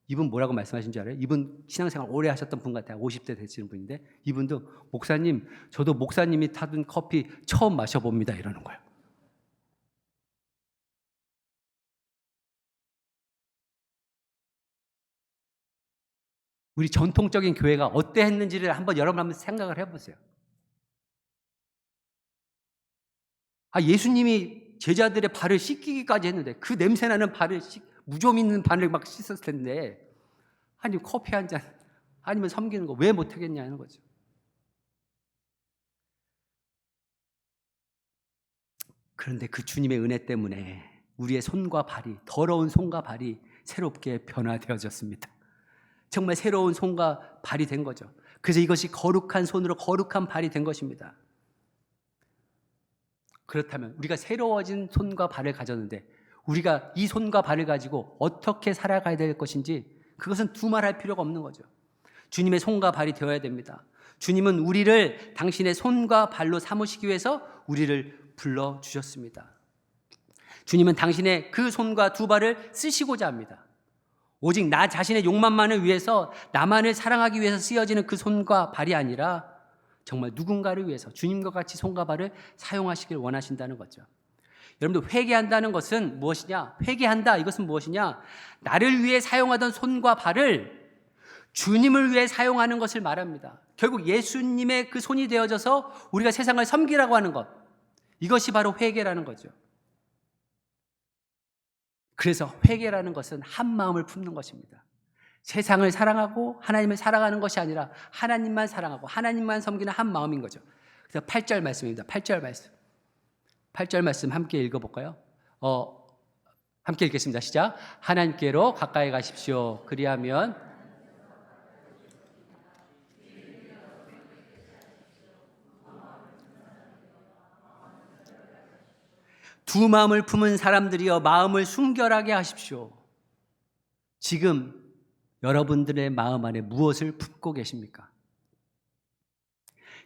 S1: 이분 뭐라고 말씀하신 줄 알아요? 이분 신앙생활 오래 하셨던 분 같아요. 50대 되시는 분인데 이분도 목사님, 저도 목사님이 타둔 커피 처음 마셔봅니다 이러는 거예요. 우리 전통적인 교회가 어땠는지를 여러분 한번 생각을 해보세요. 예수님이 제자들의 발을 씻기기까지 했는데 그 냄새나는 발을 무좀 있는 발을 막 씻었을 텐데 커피 한 잔 아니면 섬기는 거 왜 못하겠냐는 거죠. 그런데 그 주님의 은혜 때문에 우리의 손과 발이, 더러운 손과 발이 새롭게 변화되어졌습니다. 정말 새로운 손과 발이 된 거죠. 그래서 이것이 거룩한 손으로 거룩한 발이 된 것입니다. 그렇다면 우리가 새로워진 손과 발을 가졌는데 우리가 이 손과 발을 가지고 어떻게 살아가야 될 것인지 그것은 두말할 필요가 없는 거죠. 주님의 손과 발이 되어야 됩니다. 주님은 우리를 당신의 손과 발로 삼으시기 위해서 우리를 불러주셨습니다. 주님은 당신의 그 손과 두 발을 쓰시고자 합니다. 오직 나 자신의 욕망만을 위해서 나만을 사랑하기 위해서 쓰여지는 그 손과 발이 아니라 정말 누군가를 위해서 주님과 같이 손과 발을 사용하시길 원하신다는 거죠. 여러분들 회개한다는 것은 무엇이냐? 회개한다 이것은 무엇이냐? 나를 위해 사용하던 손과 발을 주님을 위해 사용하는 것을 말합니다. 결국 예수님의 그 손이 되어져서 우리가 세상을 섬기라고 하는 것, 이것이 바로 회개라는 거죠. 그래서 회개라는 것은 한 마음을 품는 것입니다. 세상을 사랑하고 하나님을 사랑하는 것이 아니라 하나님만 사랑하고 하나님만 섬기는 한 마음인 거죠. 그래서 8절 말씀입니다. 8절 말씀 함께 읽어볼까요? 함께 읽겠습니다. 시작. 하나님께로 가까이 가십시오. 그리하면 두 마음을 품은 사람들이여 마음을 순결하게 하십시오. 지금 여러분들의 마음 안에 무엇을 품고 계십니까?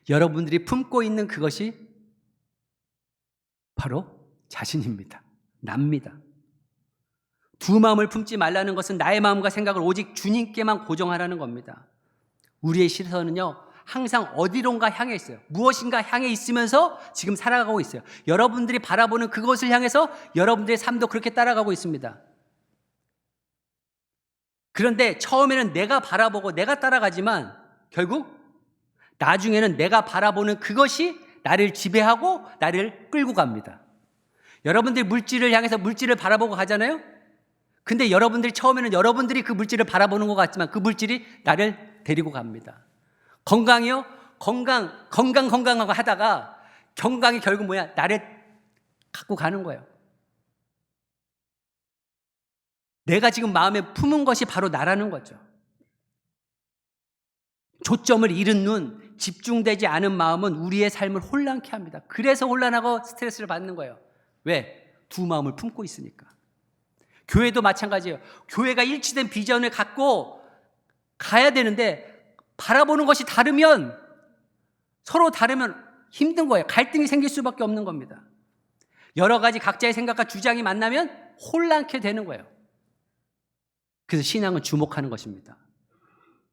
S1: 여러분들이 품고 있는 그것이 바로 자신입니다. 납니다. 두 마음을 품지 말라는 것은 나의 마음과 생각을 오직 주님께만 고정하라는 겁니다. 우리의 시선은요, 항상 어디론가 향해 있어요. 무엇인가 향해 있으면서 지금 살아가고 있어요. 여러분들이 바라보는 그것을 향해서 여러분들의 삶도 그렇게 따라가고 있습니다. 그런데 처음에는 내가 바라보고 내가 따라가지만 결국 나중에는 내가 바라보는 그것이 나를 지배하고 나를 끌고 갑니다. 여러분들이 물질을 향해서 물질을 바라보고 가잖아요. 근데 여러분들이 처음에는 여러분들이 그 물질을 바라보는 것 같지만 그 물질이 나를 데리고 갑니다. 건강이요? 건강하고 하다가 건강이 결국 뭐야? 나를 갖고 가는 거예요. 내가 지금 마음에 품은 것이 바로 나라는 거죠. 초점을 잃은 눈, 집중되지 않은 마음은 우리의 삶을 혼란케 합니다. 그래서 혼란하고 스트레스를 받는 거예요. 왜? 두 마음을 품고 있으니까. 교회도 마찬가지예요. 교회가 일치된 비전을 갖고 가야 되는데 바라보는 것이 다르면, 서로 다르면 힘든 거예요. 갈등이 생길 수밖에 없는 겁니다. 여러 가지 각자의 생각과 주장이 만나면 혼란케 되는 거예요. 그래서 신앙은 주목하는 것입니다.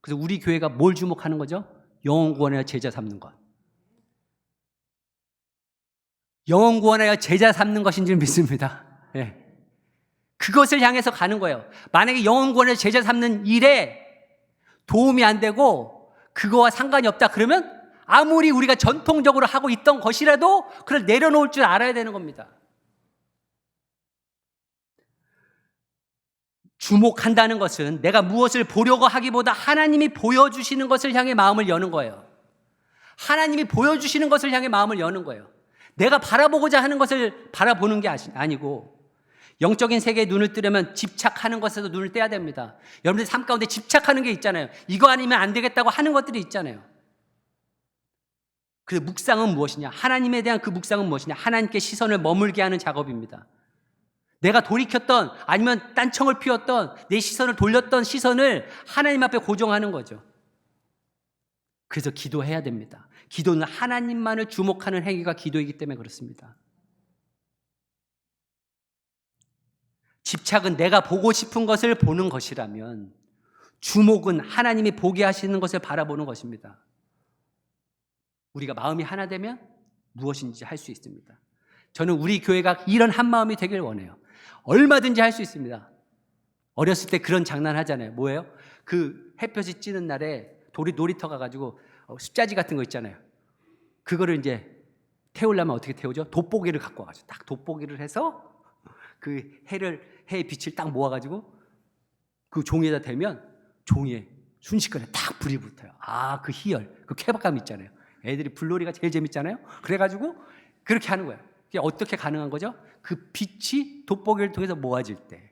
S1: 그래서 우리 교회가 뭘 주목하는 거죠? 영혼 구원하여 제자 삼는 것. 영혼 구원하여 제자 삼는 것인 줄 믿습니다. 예. 그것을 향해서 가는 거예요. 만약에 영혼 구원하여 제자 삼는 일에 도움이 안 되고 그거와 상관이 없다 그러면 아무리 우리가 전통적으로 하고 있던 것이라도 그걸 내려놓을 줄 알아야 되는 겁니다. 주목한다는 것은 내가 무엇을 보려고 하기보다 하나님이 보여주시는 것을 향해 마음을 여는 거예요. 하나님이 보여주시는 것을 향해 마음을 여는 거예요. 내가 바라보고자 하는 것을 바라보는 게 아니고, 영적인 세계에 눈을 뜨려면 집착하는 것에도 눈을 떼야 됩니다. 여러분들 삶 가운데 집착하는 게 있잖아요. 이거 아니면 안 되겠다고 하는 것들이 있잖아요. 그래서 묵상은 무엇이냐? 하나님에 대한 그 묵상은 무엇이냐? 하나님께 시선을 머물게 하는 작업입니다. 내가 돌이켰던, 아니면 딴청을 피웠던, 내 시선을 돌렸던 시선을 하나님 앞에 고정하는 거죠. 그래서 기도해야 됩니다. 기도는 하나님만을 주목하는 행위가 기도이기 때문에 그렇습니다. 집착은 내가 보고 싶은 것을 보는 것이라면, 주목은 하나님이 보게 하시는 것을 바라보는 것입니다. 우리가 마음이 하나 되면 무엇인지 할 수 있습니다. 저는 우리 교회가 이런 한 마음이 되길 원해요. 얼마든지 할 수 있습니다. 어렸을 때 그런 장난 하잖아요. 뭐예요? 그 햇볕이 찌는 날에 놀이터 가가지고 숫자지 같은 거 있잖아요. 그거를 이제 태우려면 어떻게 태우죠? 돋보기를 갖고 와가지고 딱 돋보기를 해서 그 해의 빛을 딱 모아가지고 그 종이에다 대면 종이에 순식간에 딱 불이 붙어요. 아, 그 희열, 그 쾌박감 있잖아요. 애들이 불놀이가 제일 재밌잖아요. 그래가지고 그렇게 하는 거예요. 그게 어떻게 가능한 거죠? 그 빛이 돋보기를 통해서 모아질 때,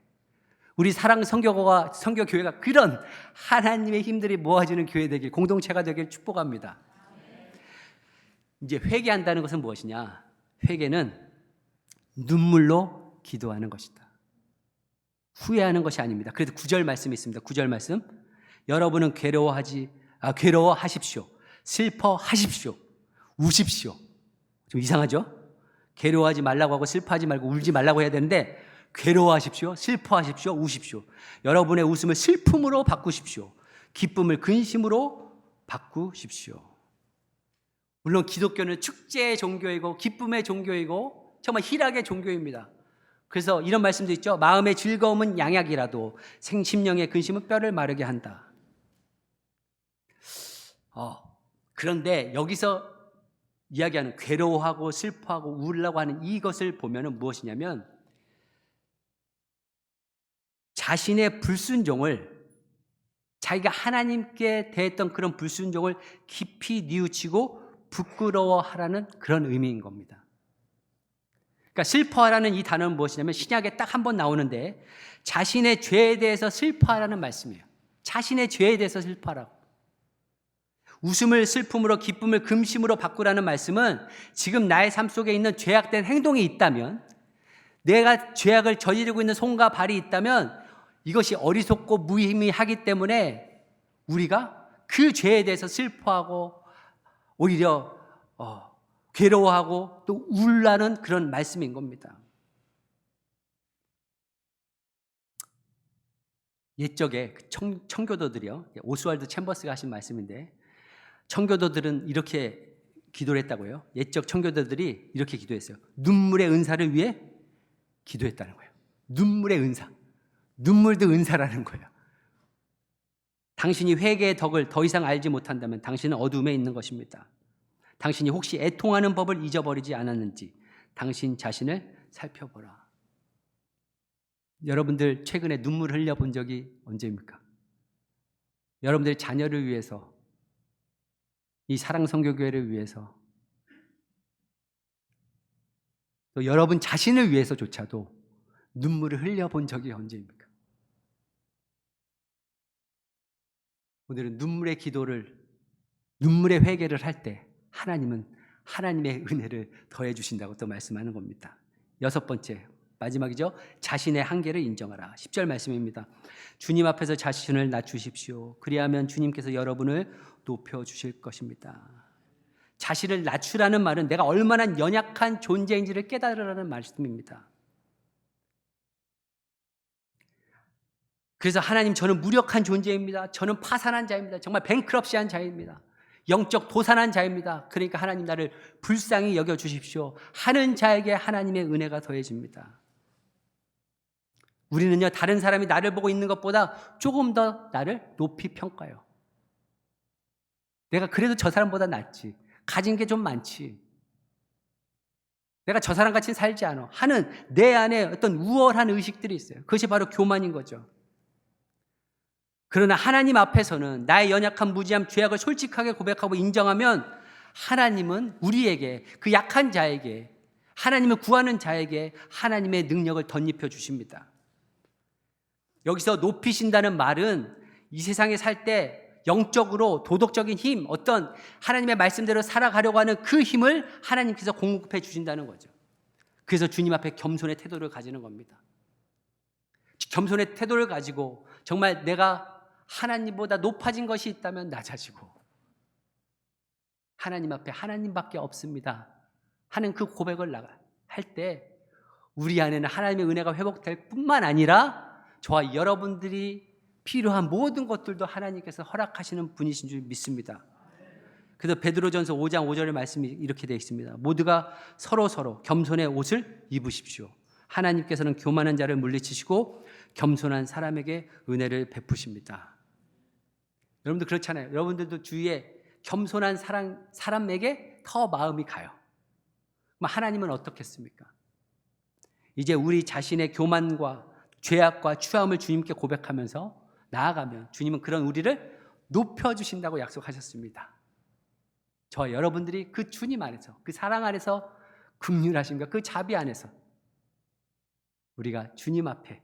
S1: 우리 사랑 선교교회가 그런 하나님의 힘들이 모아지는 교회 되길, 공동체가 되길 축복합니다. 이제 회개한다는 것은 무엇이냐? 회개는 눈물로 기도하는 것이다. 후회하는 것이 아닙니다. 그래서 9절 말씀이 있습니다. 9절 말씀. 여러분은 괴로워하십시오. 슬퍼하십시오. 우십시오. 좀 이상하죠? 괴로워하지 말라고 하고 슬퍼하지 말고 울지 말라고 해야 되는데, 괴로워하십시오. 슬퍼하십시오. 우십시오. 여러분의 웃음을 슬픔으로 바꾸십시오. 기쁨을 근심으로 바꾸십시오. 물론 기독교는 축제의 종교이고 기쁨의 종교이고 정말 희락의 종교입니다. 그래서 이런 말씀도 있죠. 마음의 즐거움은 양약이라도 심령의 근심은 뼈를 마르게 한다. 그런데 여기서 이야기하는 괴로워하고 슬퍼하고 울라고 하는 이것을 보면은 무엇이냐면, 자신의 불순종을, 자기가 하나님께 대했던 그런 불순종을 깊이 뉘우치고 부끄러워하라는 그런 의미인 겁니다. 그러니까 슬퍼하라는 이 단어는 무엇이냐면 신약에 딱 한 번 나오는데 자신의 죄에 대해서 슬퍼하라는 말씀이에요. 자신의 죄에 대해서 슬퍼하라고. 웃음을 슬픔으로 기쁨을 금심으로 바꾸라는 말씀은 지금 나의 삶 속에 있는 죄악된 행동이 있다면, 내가 죄악을 저지르고 있는 손과 발이 있다면 이것이 어리석고 무의미하기 때문에 우리가 그 죄에 대해서 슬퍼하고 오히려 괴로워하고 또 울라는 그런 말씀인 겁니다. 옛적에 청교도들이요, 오스왈드 챔버스가 하신 말씀인데, 청교도들은 이렇게 기도를 했다고요. 옛적 청교도들이 이렇게 기도했어요. 눈물의 은사를 위해 기도했다는 거예요. 눈물의 은사. 눈물도 은사라는 거예요. 당신이 회개의 덕을 더 이상 알지 못한다면 당신은 어둠에 있는 것입니다. 당신이 혹시 애통하는 법을 잊어버리지 않았는지 당신 자신을 살펴보라. 여러분들 최근에 눈물 흘려본 적이 언제입니까? 여러분들 자녀를 위해서, 이 사랑선교교회를 위해서, 또 여러분 자신을 위해서조차도 눈물을 흘려본 적이 언제입니까? 오늘은 눈물의 기도를, 눈물의 회개를 할 때 하나님은 하나님의 은혜를 더해 주신다고 또 말씀하는 겁니다. 6번째, 마지막이죠. 자신의 한계를 인정하라. 10절 말씀입니다. 주님 앞에서 자신을 낮추십시오. 그리하면 주님께서 여러분을 높여주실 것입니다. 자신을 낮추라는 말은 내가 얼마나 연약한 존재인지를 깨달으라는 말씀입니다. 그래서 하나님, 저는 무력한 존재입니다. 저는 파산한 자입니다. 정말 뱅크럽시한 자입니다. 영적 도산한 자입니다. 그러니까 하나님 나를 불쌍히 여겨주십시오 하는 자에게 하나님의 은혜가 더해집니다. 우리는요, 다른 사람이 나를 보고 있는 것보다 조금 더 나를 높이 평가해요. 내가 그래도 저 사람보다 낫지, 가진 게 좀 많지, 내가 저 사람같이 살지 않아 하는 내 안에 어떤 우월한 의식들이 있어요. 그것이 바로 교만인 거죠. 그러나 하나님 앞에서는 나의 연약한 무지함, 죄악을 솔직하게 고백하고 인정하면 하나님은 우리에게, 그 약한 자에게, 하나님을 구하는 자에게 하나님의 능력을 덧입혀 주십니다. 여기서 높이신다는 말은 이 세상에 살 때 영적으로 도덕적인 힘, 어떤 하나님의 말씀대로 살아가려고 하는 그 힘을 하나님께서 공급해 주신다는 거죠. 그래서 주님 앞에 겸손의 태도를 가지는 겁니다. 겸손의 태도를 가지고 정말 내가 하나님보다 높아진 것이 있다면 낮아지고, 하나님 앞에 하나님밖에 없습니다 하는 그 고백을 할 때 우리 안에는 하나님의 은혜가 회복될 뿐만 아니라 저와 여러분들이 필요한 모든 것들도 하나님께서 허락하시는 분이신 줄 믿습니다. 그래서 베드로전서 5장 5절의 말씀이 이렇게 되어 있습니다. 모두가 서로 겸손의 옷을 입으십시오. 하나님께서는 교만한 자를 물리치시고 겸손한 사람에게 은혜를 베푸십니다. 여러분들 그렇잖아요. 여러분들도 주위에 겸손한 사람에게 더 마음이 가요. 그럼 하나님은 어떻겠습니까? 이제 우리 자신의 교만과 죄악과 추함을 주님께 고백하면서 나아가면 주님은 그런 우리를 높여주신다고 약속하셨습니다. 저와 여러분들이 그 주님 안에서, 그 사랑 안에서, 긍휼하심과 그 자비 안에서 우리가 주님 앞에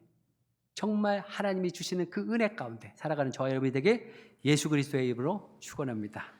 S1: 정말 하나님이 주시는 그 은혜 가운데 살아가는 저와 여러분이 되게 예수 그리스도의 이름으로 축원합니다.